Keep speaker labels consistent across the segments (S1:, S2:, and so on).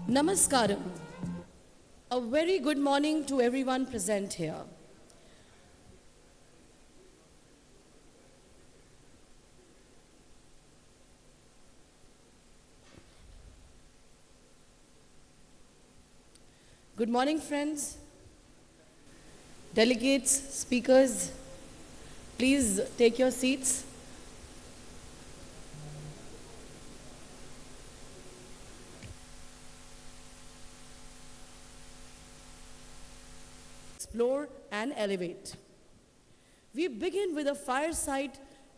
S1: Namaskaram. A very good morning to everyone present here. Good morning, friends, delegates, speakers. Please take your seats. Explore and elevate. We begin with a fireside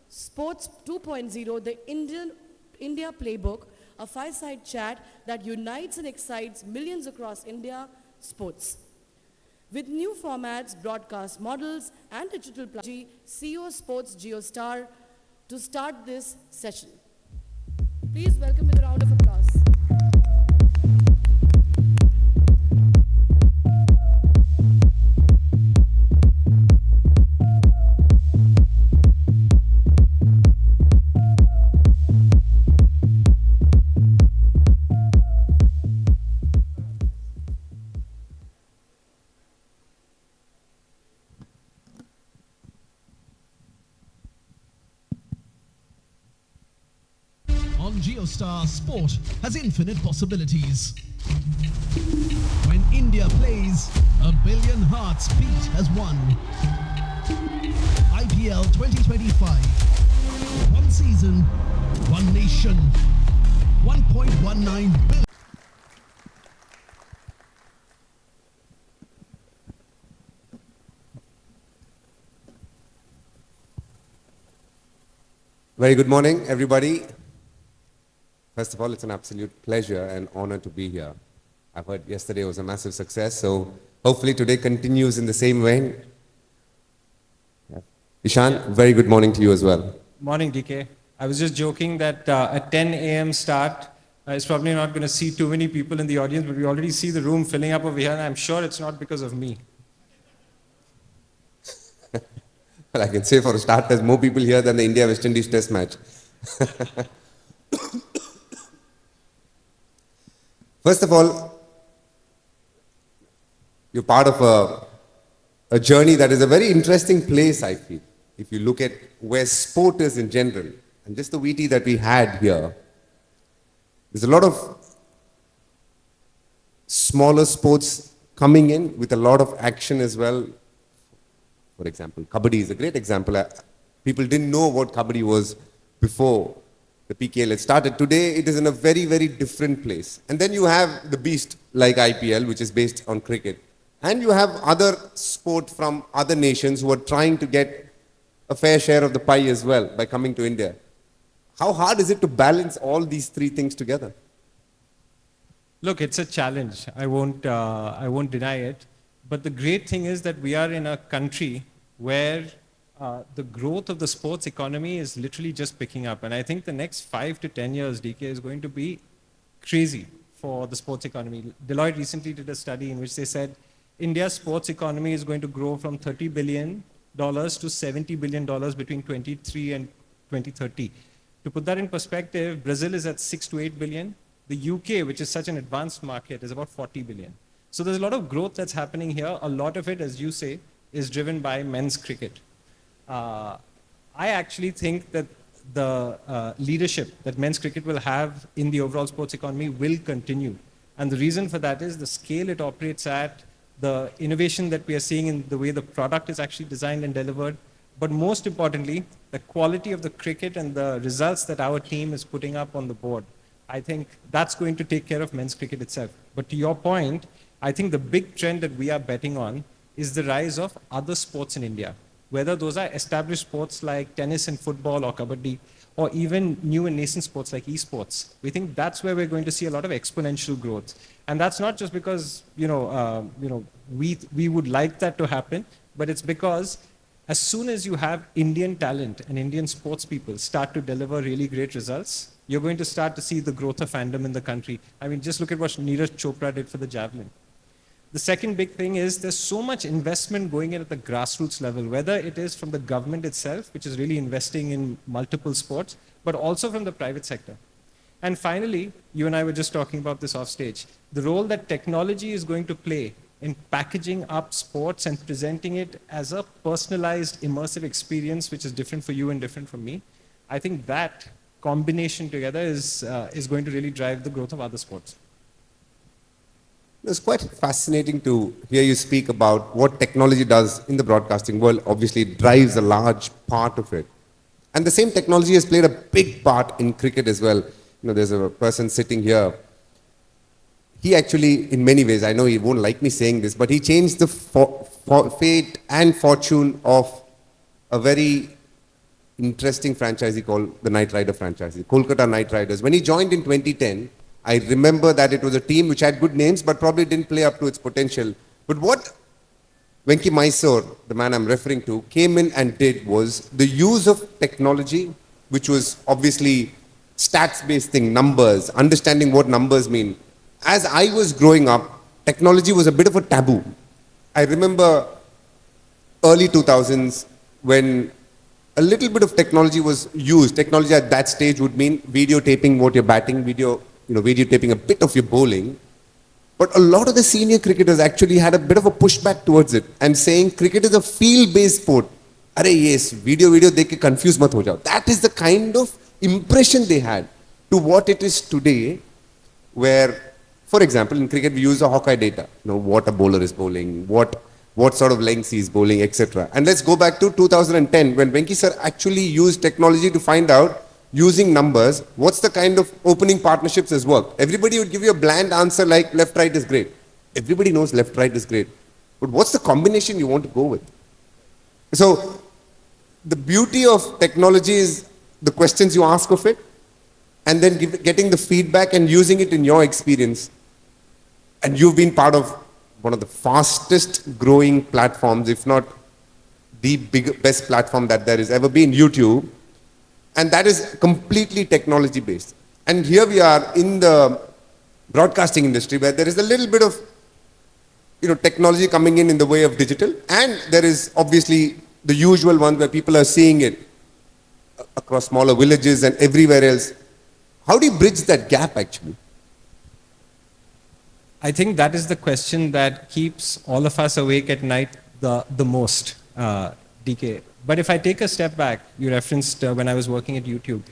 S1: sports 2.0, the India playbook, a fireside chat that unites and excites millions across India sports. With new formats, broadcast models, and digital platforms, CEO Sports GeoStar to start this session. Please welcome with a round of applause.
S2: GeoStar, sport has infinite possibilities. When India plays, a billion hearts beat as one. IPL 2025. One season, one nation, 1.19 billion.
S3: Very good morning, everybody. First of all, it's an absolute pleasure and honor to be here. I've heard yesterday was a massive success, so hopefully today continues in the same vein. Ishan, very good morning to you as well.
S4: Morning, DK. I was just joking that at 10 a.m. start, it's probably not going to see too many people in the audience, but we already see the room filling up over here, and I'm sure it's not because of me.
S3: Well, I can say for a start, there's more people here than the India-West Indies test match. First of all, you're part of a journey that is a very interesting place, I feel. If you look at where sport is in general, and just the VT that we had here, there's a lot of smaller sports coming in with a lot of action as well. For example, Kabaddi is a great example. People didn't know what Kabaddi was before the PKL had started. Today, it is in a very, very different place. And then you have the beast like IPL, which is based on cricket. And you have other sport from other nations who are trying to get a fair share of the pie as well by coming to India. How hard is it to balance all these three things together?
S4: Look, it's a challenge. I won't deny it. But the great thing is that we are in a country where the growth of the sports economy is literally just picking up. And I think the next 5 to 10 years, DK, is going to be crazy for the sports economy. Deloitte recently did a study in which they said India's sports economy is going to grow from $30 billion to $70 billion between 2023 and 2030. To put that in perspective, Brazil is at 6 to 8 billion. The UK, which is such an advanced market, is about 40 billion. So there's a lot of growth that's happening here. A lot of it, as you say, is driven by men's cricket. I actually think that the leadership that men's cricket will have in the overall sports economy will continue. And the reason for that is the scale it operates at, the innovation that we are seeing in the way the product is actually designed and delivered, but most importantly, the quality of the cricket and the results that our team is putting up on the board. I think that's going to take care of men's cricket itself. But to your point, I think the big trend that we are betting on is the rise of other sports in India. Whether those are established sports like tennis and football or kabaddi, or even new and nascent sports like esports. We think that's where we're going to see a lot of exponential growth. And that's not just because we would like that to happen, but it's because as soon as you have Indian talent and Indian sports people start to deliver really great results, you're going to start to see the growth of fandom in the country. I mean, just look at what Neeraj Chopra did for the javelin. The second big thing is there's so much investment going in at the grassroots level, whether it is from the government itself, which is really investing in multiple sports, but also from the private sector. And finally, you and I were just talking about this off stage, the role that technology is going to play in packaging up sports and presenting it as a personalized, immersive experience, which is different for you and different from me. I think that combination together is going to really drive the growth of other sports.
S3: It's quite fascinating to hear you speak about what technology does in the broadcasting world. Obviously, it drives a large part of it. And the same technology has played a big part in cricket as well. There's a person sitting here. He actually, in many ways, I know he won't like me saying this, but he changed the fate and fortune of a very interesting franchise called the Knight Rider franchise, Kolkata Knight Riders. When he joined in 2010, I remember that it was a team which had good names, but probably didn't play up to its potential. But what Venki Mysore, the man I'm referring to, came in and did was the use of technology, which was obviously stats-based thing, numbers, understanding what numbers mean. As I was growing up, technology was a bit of a taboo. I remember early 2000s when a little bit of technology was used. Technology at that stage would mean videotaping what you're batting, videotaping a bit of your bowling. But a lot of the senior cricketers actually had a bit of a pushback towards it and saying cricket is a field-based sport. Arey yes, video dekh ke confuse mat ho jao. That is the kind of impression they had to what it is today, where, for example, in cricket we use the Hawkeye data. What a bowler is bowling, what sort of lengths he is bowling, etc. And let's go back to 2010 when Venki sir actually used technology to find out, using numbers, what's the kind of opening partnerships has worked. Everybody would give you a bland answer like left, right is great. Everybody knows left, right is great. But what's the combination you want to go with? So the beauty of technology is the questions you ask of it, and then getting the feedback and using it in your experience. And you've been part of one of the fastest growing platforms, if not the best platform that there has ever been, YouTube. And that is completely technology based. And here we are in the broadcasting industry where there is a little bit of technology coming in the way of digital. And there is obviously the usual one where people are seeing it across smaller villages and everywhere else. How do you bridge that gap actually?
S4: I think that is the question that keeps all of us awake at night the most, DK. But if I take a step back, you referenced when I was working at YouTube.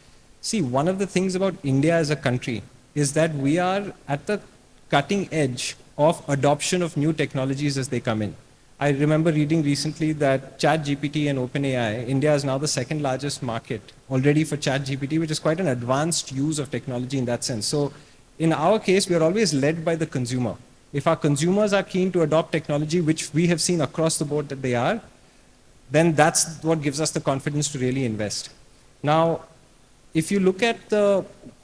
S4: See, one of the things about India as a country is that we are at the cutting edge of adoption of new technologies as they come in. I remember reading recently that ChatGPT and OpenAI, India is now the second largest market already for ChatGPT, which is quite an advanced use of technology in that sense. So in our case, we are always led by the consumer. If our consumers are keen to adopt technology, which we have seen across the board that they are, then that's what gives us the confidence to really invest. Now, if you look at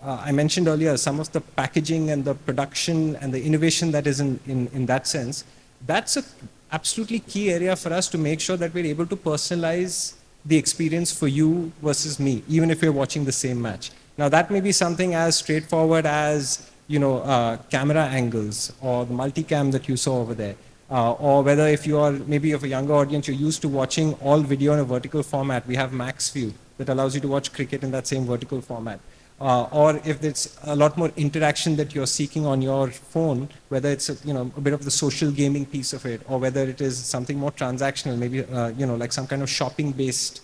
S4: I mentioned earlier, some of the packaging and the production and the innovation that is in that sense, that's an absolutely key area for us to make sure that we're able to personalize the experience for you versus me, even if we're watching the same match. Now, that may be something as straightforward as, camera angles or the multicam that you saw over there. Or whether if you are maybe of a younger audience, you're used to watching all video in a vertical format. We have Max View that allows you to watch cricket in that same vertical format. Or if it's a lot more interaction that you're seeking on your phone, whether it's a bit of the social gaming piece of it, or whether it is something more transactional, maybe like some kind of shopping-based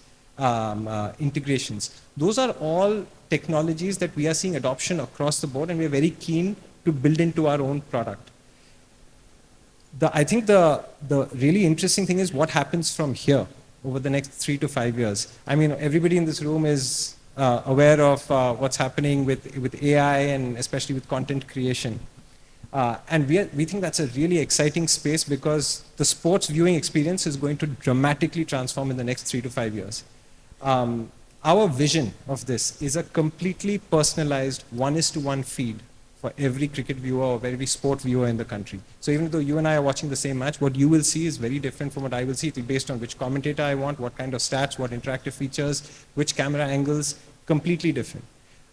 S4: integrations. Those are all technologies that we are seeing adoption across the board, and we're very keen to build into our own product. I think the really interesting thing is what happens from here over the next 3 to 5 years. I mean, everybody in this room is aware of what's happening with AI and especially with content creation. And we think that's a really exciting space because the sports viewing experience is going to dramatically transform in the next 3 to 5 years. Our vision of this is a completely personalized 1:1 feed for every cricket viewer or every sport viewer in the country. So even though you and I are watching the same match, what you will see is very different from what I will see. It will be based on which commentator I want, what kind of stats, what interactive features, which camera angles, completely different.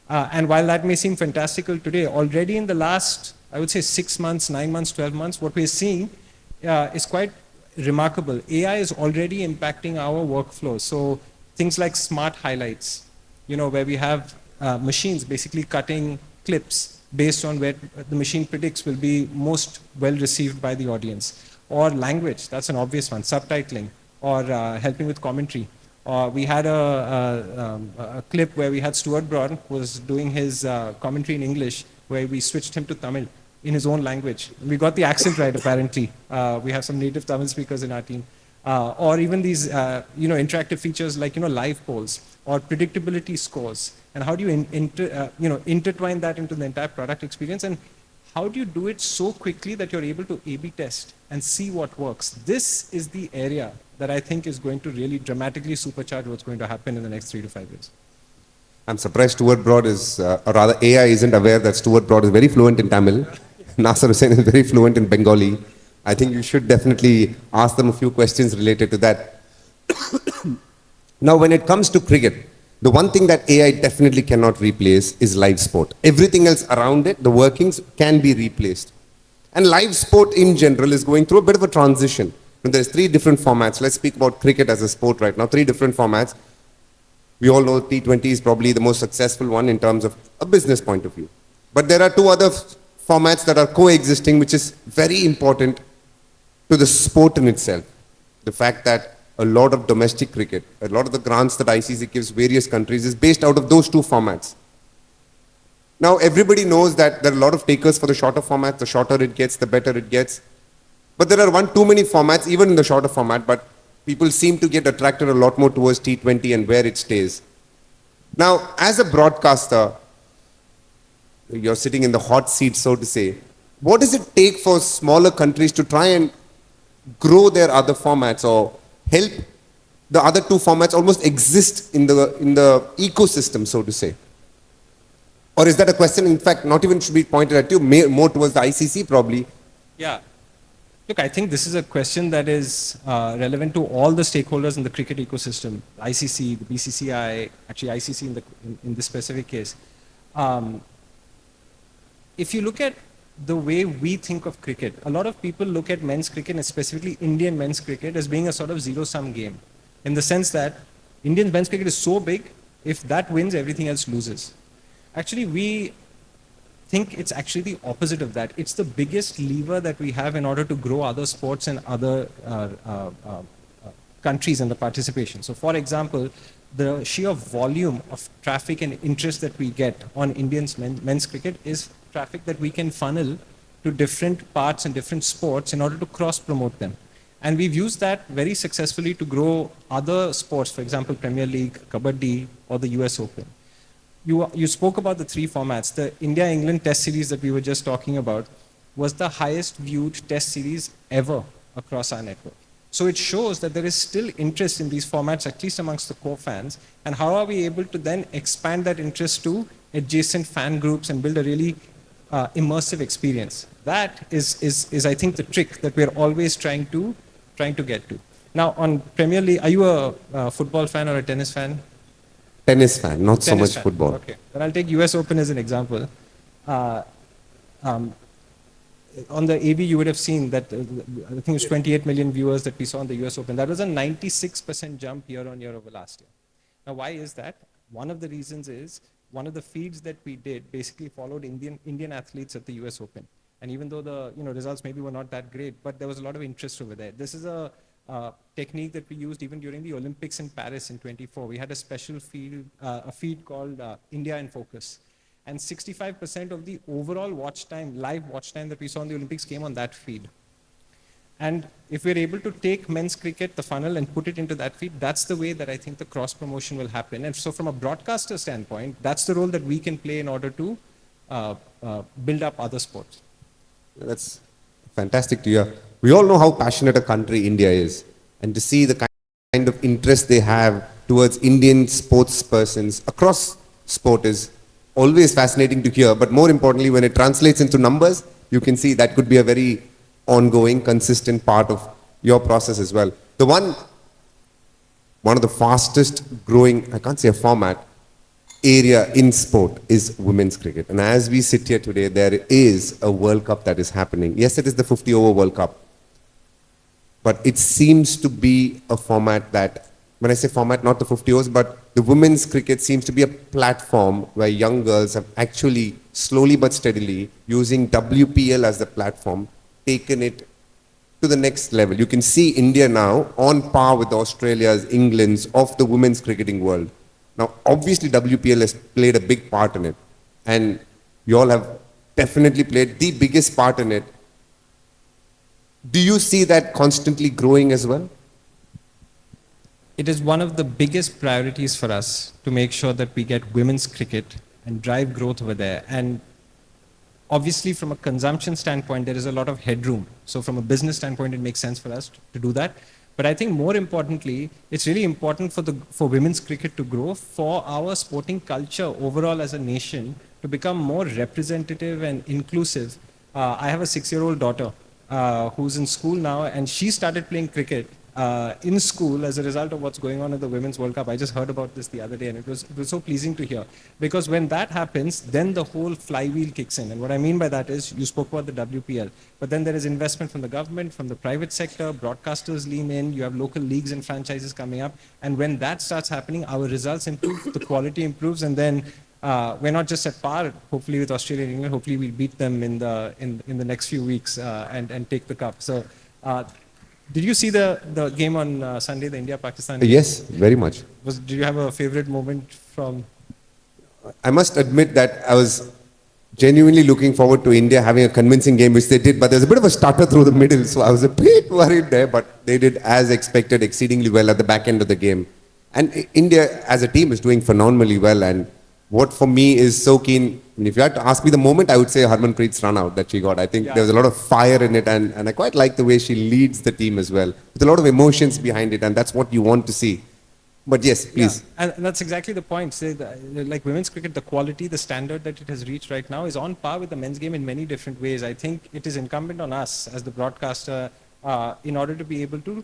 S4: And while that may seem fantastical today, already in the last, I would say 6 months, 9 months, 12 months, what we're seeing is quite remarkable. AI is already impacting our workflow. So things like smart highlights, where we have machines basically cutting clips based on where the machine predicts will be most well received by the audience. Or language, that's an obvious one, subtitling, or helping with commentary. We had a clip where we had Stuart Broad was doing his commentary in English, where we switched him to Tamil in his own language. We got the accent right, apparently. We have some native Tamil speakers in our team. Or even these, interactive features like, live polls or predictability scores. And how do you, intertwine that into the entire product experience? And how do you do it so quickly that you're able to A/B test and see what works? This is the area that I think is going to really dramatically supercharge what's going to happen in the next 3 to 5 years.
S3: I'm surprised Stuart Broad is, or rather AI isn't aware that Stuart Broad is very fluent in Tamil. Nasser Hussain is very fluent in Bengali. I think you should definitely ask them a few questions related to that. Now, when it comes to cricket, the one thing that AI definitely cannot replace is live sport. Everything else around it, the workings, can be replaced. And live sport in general is going through a bit of a transition. And there's 3 different formats. Let's speak about cricket as a sport right now. 3 different formats. We all know T20 is probably the most successful one in terms of a business point of view. But there are 2 other formats that are coexisting, which is very important to the sport in itself. The fact that a lot of domestic cricket, a lot of the grants that ICC gives various countries is based out of those 2 formats. Now, everybody knows that there are a lot of takers for the shorter format. The shorter it gets, the better it gets. But there are too many formats, even in the shorter format, but people seem to get attracted a lot more towards T20 and where it stays. Now, as a broadcaster, you're sitting in the hot seat, so to say. What does it take for smaller countries to try and grow their other formats or help the other 2 formats almost exist in the ecosystem, so to say? Or is that a question, in fact, not even should be pointed at you, more towards the ICC probably?
S4: Yeah. Look, I think this is a question that is relevant to all the stakeholders in the cricket ecosystem, ICC, the BCCI, actually ICC in this specific case. If you look at the way we think of cricket, a lot of people look at men's cricket, and specifically Indian men's cricket, as being a sort of zero-sum game, in the sense that Indian men's cricket is so big, if that wins, everything else loses. Actually, we think it's actually the opposite of that. It's the biggest lever that we have in order to grow other sports and other countries and the participation. So, for example, the sheer volume of traffic and interest that we get on Indian men's cricket is traffic that we can funnel to different parts and different sports in order to cross-promote them. And we've used that very successfully to grow other sports, for example, Premier League, Kabaddi, or the US Open. You spoke about the 3 formats. The India-England Test series that we were just talking about was the highest viewed Test series ever across our network. So it shows that there is still interest in these formats, at least amongst the core fans. And how are we able to then expand that interest to adjacent fan groups and build a really immersive experience? That is I think, the trick that we're always trying to get to. Now, on Premier League, are you a football fan or a tennis fan?
S3: Tennis fan, not so much
S4: Fan.
S3: football.
S4: Okay, then I'll take US Open as an example. On the AB, you would have seen that, I think it was 28 million viewers that we saw on the US Open. That was a 96% jump year on year over last year. Now, why is that? One of the reasons is, one of the feeds that we did basically followed Indian athletes at the US Open. And even though the results maybe were not that great, but there was a lot of interest over there. This is a technique that we used even during the Olympics in Paris in 24. We had a special feed, called India in Focus. And 65% of the overall live watch time that we saw in the Olympics came on that feed. And if we're able to take men's cricket, the funnel, and put it into that feed, that's the way that I think the cross promotion will happen. And so from a broadcaster standpoint, that's the role that we can play in order to build up other sports.
S3: That's fantastic to hear. We all know how passionate a country India is. And to see the kind of interest they have towards Indian sports persons across sport is always fascinating to hear. But more importantly, when it translates into numbers, you can see that could be a very ongoing, consistent part of your process as well. The one of the fastest growing, I can't say a format, area in sport is women's cricket. And as we sit here today, there is a World Cup that is happening. Yes, it is the 50 over World Cup. But it seems to be a format that when I say format, not the 50 overs, but the women's cricket seems to be a platform where young girls have actually slowly but steadily, using WPL as the platform, taken it to the next level. You can see India now on par with Australia's, England's of the women's cricketing world. Now, obviously, WPL has played a big part in it, and you all have definitely played the biggest part in it. Do you see that constantly growing as well?
S4: It is one of the biggest priorities for us to make sure that we get women's cricket and drive growth over there. And obviously, from a consumption standpoint, there is a lot of headroom. So from a business standpoint, it makes sense for us to do that. But I think more importantly, it's really important for women's cricket to grow, for our sporting culture overall as a nation to become more representative and inclusive. I have a 6-year-old daughter who's in school now, and she started playing cricket in school as a result of what's going on in the Women's World Cup. I just heard about this the other day, and it was so pleasing to hear. Because when that happens, then the whole flywheel kicks in. And what I mean by that is, you spoke about the WPL, but then there is investment from the government, from the private sector, broadcasters lean in, you have local leagues and franchises coming up. And when that starts happening, our results improve, the quality improves, and then we're not just at par, hopefully, with Australia and England. Hopefully, we'll beat them in the next few weeks and take the cup. So, did you see the game on Sunday, the India-Pakistan game?
S3: Yes, very much.
S4: Did you have a favorite moment from?
S3: I must admit that I was genuinely looking forward to India having a convincing game, which they did, but there's a bit of a stutter through the middle, so I was a bit worried there, but they did, as expected, exceedingly well at the back end of the game. And India, as a team, is doing phenomenally well, and what for me is so keen, I mean, if you had to ask me the moment, I would say Harmanpreet's run out that she got. I think there was a lot of fire in it, and I quite like the way she leads the team as well, with a lot of emotions behind it, and that's what you want to see. But yes, please.
S4: Yeah. And that's exactly the point. Say like women's cricket, the quality, the standard that it has reached right now is on par with the men's game in many different ways. I think it is incumbent on us as the broadcaster in order to be able to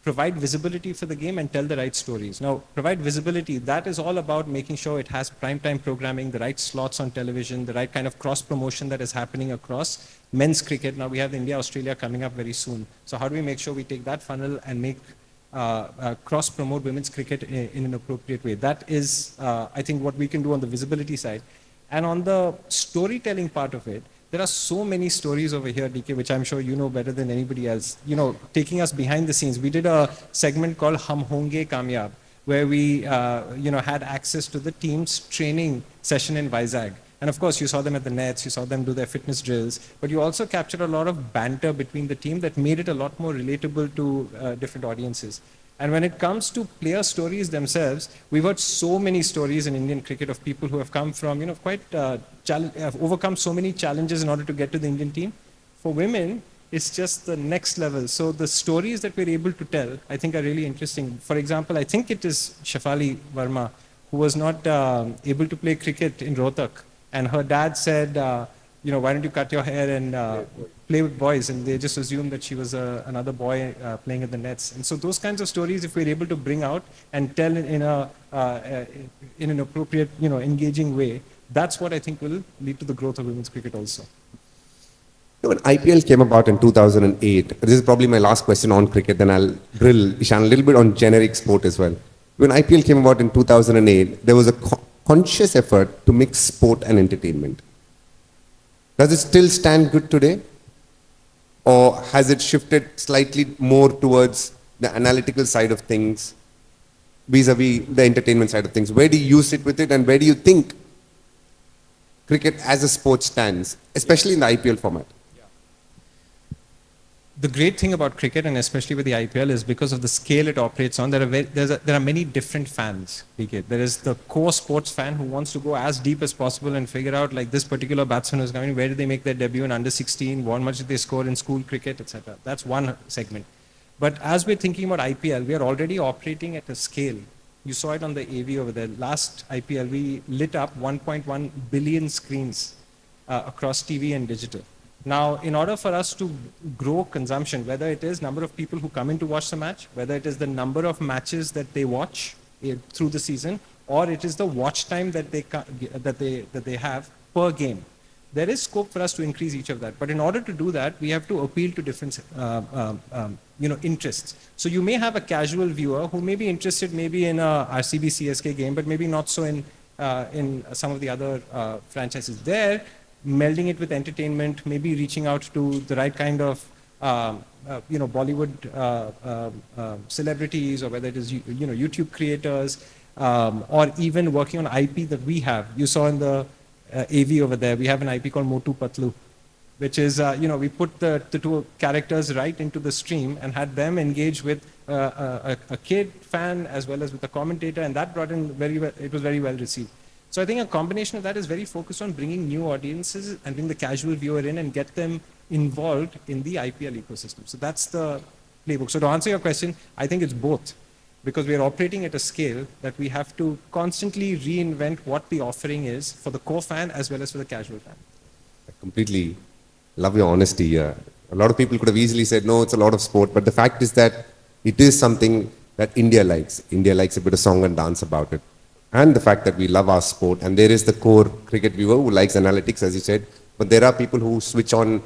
S4: provide visibility for the game and tell the right stories. Now, provide visibility, that is all about making sure it has primetime programming, the right slots on television, the right kind of cross-promotion that is happening across men's cricket. Now, we have India-Australia coming up very soon. So how do we make sure we take that funnel and make cross-promote women's cricket in an appropriate way? That is, I think, what we can do on the visibility side. And on the storytelling part of it, there are so many stories over here, DK, which I'm sure you know better than anybody else. You know, taking us behind the scenes. We did a segment called Hum Honge Kamyab, where we, had access to the team's training session in Vizag. And of course, you saw them at the nets, you saw them do their fitness drills, but you also captured a lot of banter between the team that made it a lot more relatable to different audiences. And when it comes to player stories themselves, we've heard so many stories in Indian cricket of people who have come from, have overcome so many challenges in order to get to the Indian team. For women, it's just the next level. So the stories that we're able to tell, I think, are really interesting. For example, I think it is Shafali Verma, who was not able to play cricket in Rohtak. And her dad said, why don't you cut your hair and play with boys? And they just assumed that she was another boy playing at the nets. And so those kinds of stories, if we're able to bring out and tell in an appropriate, engaging way, that's what I think will lead to the growth of women's cricket also.
S3: When IPL came about in 2008, this is probably my last question on cricket, then I'll drill Ishan a little bit on generic sport as well. When IPL came about in 2008, there was a conscious effort to mix sport and entertainment. Does it still stand good today? Or has it shifted slightly more towards the analytical side of things vis-a-vis the entertainment side of things? Where do you sit with it, and where do you think cricket as a sport stands, especially in the IPL format?
S4: The great thing about cricket, and especially with the IPL, is because of the scale it operates on, there are many different fans. There is the core sports fan who wants to go as deep as possible and figure out, like, this particular batsman is coming, where did they make their debut in under 16, how much did they score in school cricket, etc. That's one segment. But as we're thinking about IPL, we are already operating at a scale. You saw it on the AV over there. Last IPL, we lit up 1.1 billion screens across TV and digital. Now, in order for us to grow consumption, whether it is number of people who come in to watch the match, whether it is the number of matches that they watch through the season, or it is the watch time that they have per game, there is scope for us to increase each of that. But in order to do that, we have to appeal to different interests. So you may have a casual viewer who may be interested maybe in a RCB CSK game, but maybe not so in some of the other franchises. There, melding it with entertainment, maybe reaching out to the right kind of Bollywood celebrities, or whether it is YouTube creators, or even working on IP that we have. You saw in the AV over there, we have an IP called Motu Patlu, which is, we put the two characters right into the stream and had them engage with a kid fan as well as with a commentator, and that brought in it was very well received. So I think a combination of that is very focused on bringing new audiences and bring the casual viewer in and get them involved in the IPL ecosystem. So that's the playbook. So to answer your question, I think it's both, because we are operating at a scale that we have to constantly reinvent what the offering is for the core fan as well as for the casual fan.
S3: I completely love your honesty here. A lot of people could have easily said, no, it's a lot of sport, but the fact is that it is something that India likes. India likes a bit of song and dance about it. And the fact that we love our sport, and there is the core cricket viewer who likes analytics, as you said, but there are people who switch on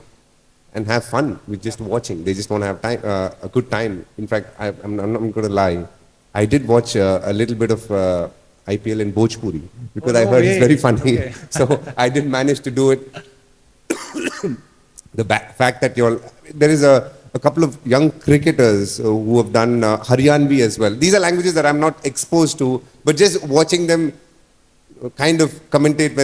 S3: and have fun with just watching. They just want to have time, a good time. In fact, I'm not going to lie. I did watch a little bit of IPL in Bhojpuri because I heard it's very funny. Okay. So I didn't manage to do it. The fact that there is a couple of young cricketers who have done Haryanvi as well. These are languages that I'm not exposed to, but just watching them kind of commentate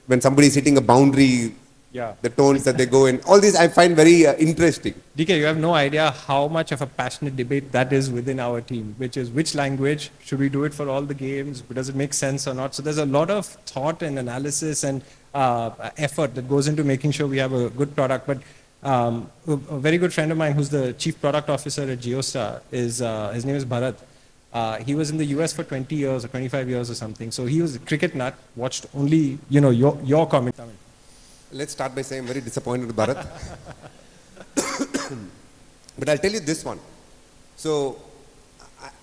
S3: when somebody is hitting a boundary, the tones that they go in. All these I find very interesting.
S4: DK, you have no idea how much of a passionate debate that is within our team, which is which language, should we do it for all the games, does it make sense or not? So there's a lot of thought and analysis and effort that goes into making sure we have a good product. But a very good friend of mine who's the chief product officer at JioStar, his name is Bharat. He was in the US for 20 years or 25 years or something. So he was a cricket nut, watched only, your comment.
S3: Let's start by saying I'm very disappointed with Bharat. But I'll tell you this one. So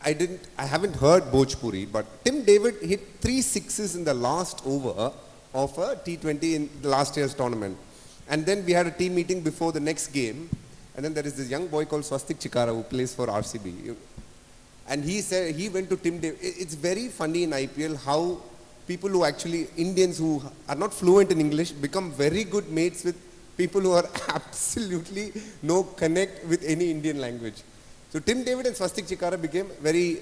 S3: I haven't heard Bhojpuri, but Tim David hit 3 sixes in the last over of a T20 in the last year's tournament. And then we had a team meeting before the next game. And then there is this young boy called Swastik Chikara who plays for RCB. And he said, he went to Tim David. It's very funny in IPL how people who actually, Indians who are not fluent in English, become very good mates with people who are absolutely no connect with any Indian language. So Tim David and Swastik Chikara became very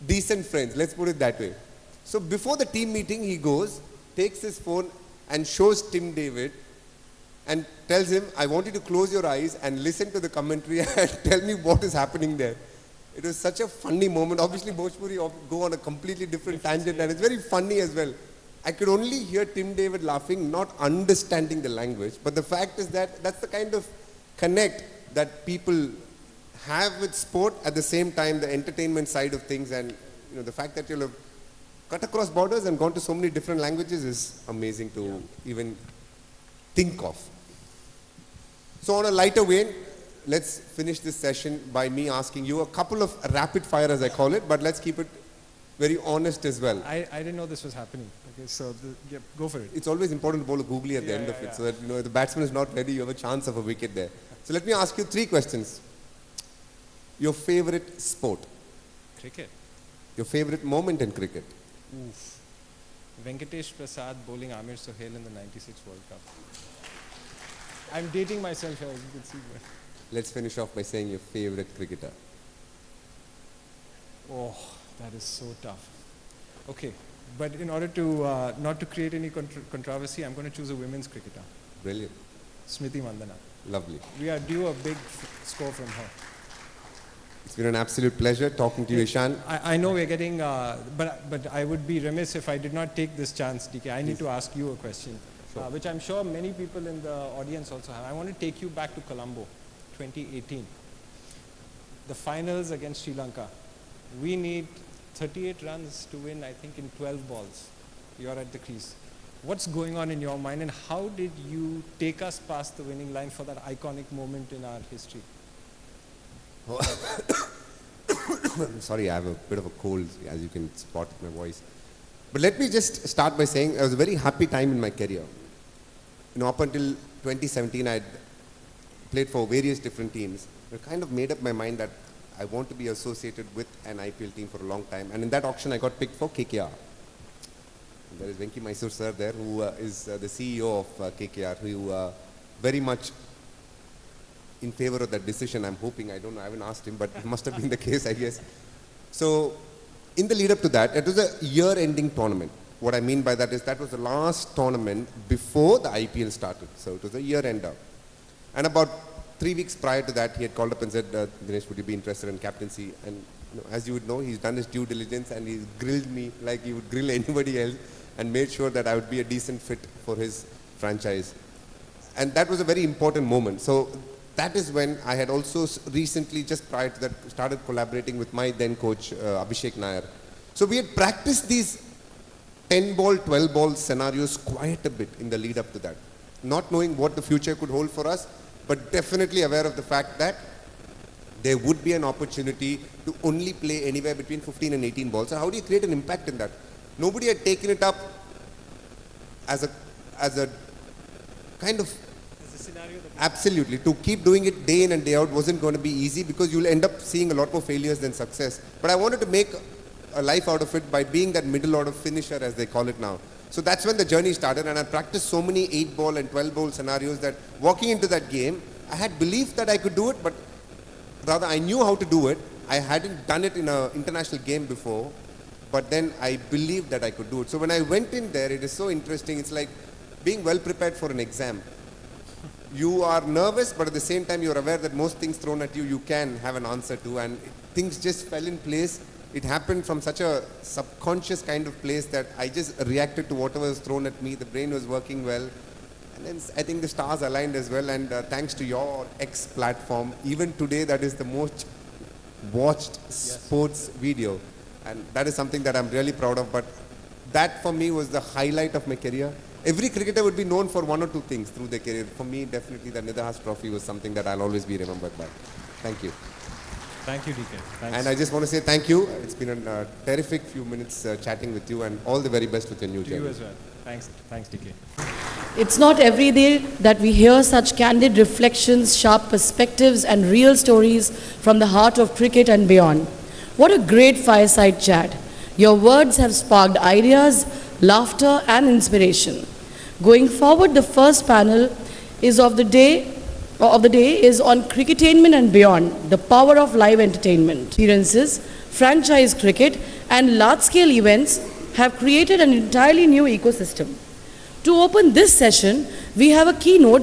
S3: decent friends, let's put it that way. So before the team meeting, he goes, takes his phone and shows Tim David and tells him, I want you to close your eyes and listen to the commentary and tell me what is happening there. It was such a funny moment. Obviously, Bhojpuri go on a completely different tangent, and it's very funny as well. I could only hear Tim David laughing, not understanding the language. But the fact is that that's the kind of connect that people have with sport, at the same time the entertainment side of things, and the fact that you'll have cut across borders and gone to so many different languages is amazing to even think of. So on a lighter vein, let's finish this session by me asking you a couple of rapid fire, as I call it, but let's keep it very honest as well.
S4: I didn't know this was happening. Okay, so go for it.
S3: It's always important to bowl a googly at the end of it, so that if the batsman is not ready, you have a chance of a wicket there. So let me ask you 3 questions. Your favorite sport?
S4: Cricket.
S3: Your favorite moment in cricket?
S4: Oof. Venkatesh Prasad bowling Amir Sohail in the 96 World Cup. I'm dating myself here, as you can see.
S3: Let's finish off by saying your favorite cricketer.
S4: Oh, that is so tough. Okay, but in order to not to create any controversy, I'm going to choose a women's cricketer.
S3: Brilliant.
S4: Smriti Mandana.
S3: Lovely.
S4: We are due a big score from her.
S3: It's been an absolute pleasure talking to you, Ishan.
S4: I know we're getting, but I would be remiss if I did not take this chance, DK. I need to ask you a question, which I'm sure many people in the audience also have. I want to take you back to Colombo, 2018. The finals against Sri Lanka. We need 38 runs to win, I think, in 12 balls. You're at the crease. What's going on in your mind, and how did you take us past the winning line for that iconic moment in our history?
S3: I'm sorry, I have a bit of a cold, as you can spot my voice. But let me just start by saying it was a very happy time in my career. Up until 2017, I'd played for various different teams, I kind of made up my mind that I want to be associated with an IPL team for a long time. And in that auction, I got picked for KKR. And there is Venki Mysore sir there, who is the CEO of KKR, who very much in favor of that decision. I'm hoping, I don't know, I haven't asked him, but it must have been the case, I guess. So in the lead up to that, it was a year-ending tournament. What I mean by that is that was the last tournament before the IPL started. So it was a year-ender. And about 3 weeks prior to that, he had called up and said, Dinesh, would you be interested in captaincy? And as you would know, he's done his due diligence and he's grilled me like he would grill anybody else and made sure that I would be a decent fit for his franchise. And that was a very important moment. So that is when I had also recently, just prior to that, started collaborating with my then coach, Abhishek Nair. So we had practiced these 10-ball, 12-ball scenarios quite a bit in the lead up to that. Not knowing what the future could hold for us, but definitely aware of the fact that there would be an opportunity to only play anywhere between 15 and 18 balls. So how do you create an impact in that? Nobody had taken it up as a kind of absolutely. To keep doing it day in and day out wasn't going to be easy because you'll end up seeing a lot more failures than success. But I wanted to make a life out of it by being that middle order finisher, as they call it now. So that's when the journey started, and I practiced so many 8-ball and 12-ball scenarios that walking into that game, I had belief that I could do it, but rather I knew how to do it. I hadn't done it in an international game before, but then I believed that I could do it. So when I went in there, it is so interesting. It's like being well prepared for an exam. You are nervous, but at the same time, you're aware that most things thrown at you, you can have an answer to, and things just fell in place. It happened from such a subconscious kind of place that I just reacted to whatever was thrown at me. The brain was working well. And then I think the stars aligned as well. And thanks to your X platform, even today, that is the most watched sports video. And that is something that I'm really proud of. But that for me was the highlight of my career. Every cricketer would be known for one or two things through their career. For me, definitely the Nidahas Trophy was something that I'll always be remembered by. Thank you.
S4: Thank you, DK. Thanks.
S3: And I just want to say thank you. It's been a terrific few minutes chatting with you, and all the very best with your new journey.
S4: To you as well. Thanks, DK.
S1: It's not every day that we hear such candid reflections, sharp perspectives, and real stories from the heart of cricket and beyond. What a great fireside chat. Your words have sparked ideas, laughter, and inspiration. Going forward, the first panel is of the day is on cricketainment and beyond, the power of live entertainment. Experiences, franchise cricket, and large-scale events have created an entirely new ecosystem. To open this session, we have a keynote